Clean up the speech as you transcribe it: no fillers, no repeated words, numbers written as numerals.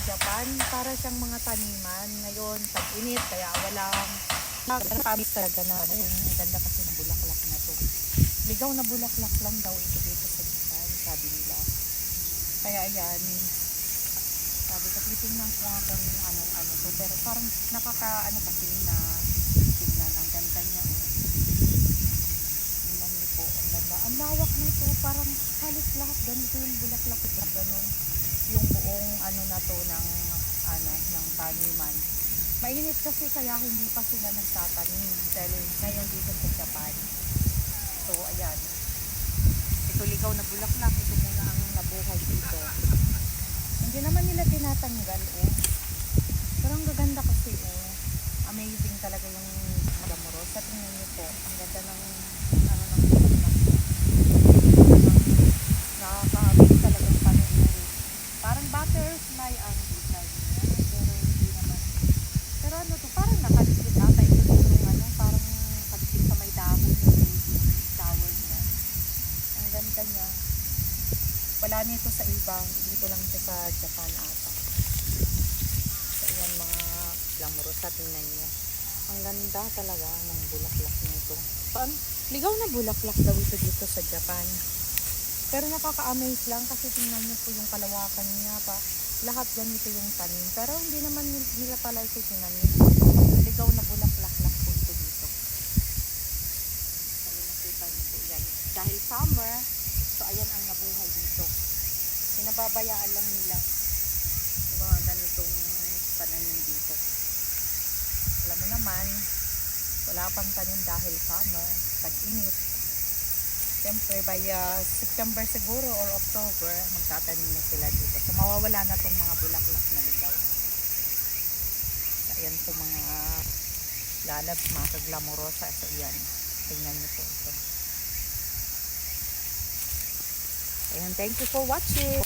Japan, para siyang mga taniman. Ngayon, tag-init, kaya walang nakamit talaga na. Ang ganda kasi ng bulaklak na to. Ligaw na bulaklak lang daw ito dito sa Japan, sabi nila. Kaya ayan, sabi ko, titingnan ko nga kung anong-ano to. Pero parang nakakaano kasi na tingnan. Ang ganda niya. Tingnan niyo po, ang ganda. Ang lawak nito, parang halos lahat ganito yung bulaklak. Ganun yung buong na to ng taniman. Mainit kasi kaya hindi pa sila nagtatanim dahil ngayon dito sa Japan. So ayan, ito ligaw na bulaklak, ito muna ang nabuhay dito. Hindi naman nila tinatanggal pero ang gaganda kasi amazing talaga yung Madamoros. Sa tingnan niyo po, ang ganda ng ng bulaklak. Nakaka-amaze talagang panuuri. Parang butterfly ang design niya, pero hindi naman. Pero to, parang nakadikit ata ito yung parang kadikit sa may dahon yung flower niya. Ang ganda niya. Wala nito sa ibang, dito lang siya sa Japan ata. So ayan mga glamorosa, tingnan niyo. Ang ganda talaga ng bulaklak nito. Ligaw na bulaklak daw ito dito sa Japan. Pero nakaka-amaze lang kasi tingnan niyo po yung kalawakan niya pa. Lahat ganito yung tanim. Pero hindi naman nila pala ito tinanim. Ligaw na bulaklak lang po ito dito. Kaya nakita niyo po yan. Dahil summer, so ayan ang nabuhay dito. Pinababayaan lang nila. Yung mga ganitong pananim dito. Alam mo naman, wala pang tanim dahil summer, tag-init. Siyempre, by September siguro or October, magtatanim na sila dito. So, mawawala na itong mga bulaklak na ligaw. So, ayan po mga lalab, mga kaglamorosa. So, ayan. Tingnan niyo po ito. Ayan, thank you for watching.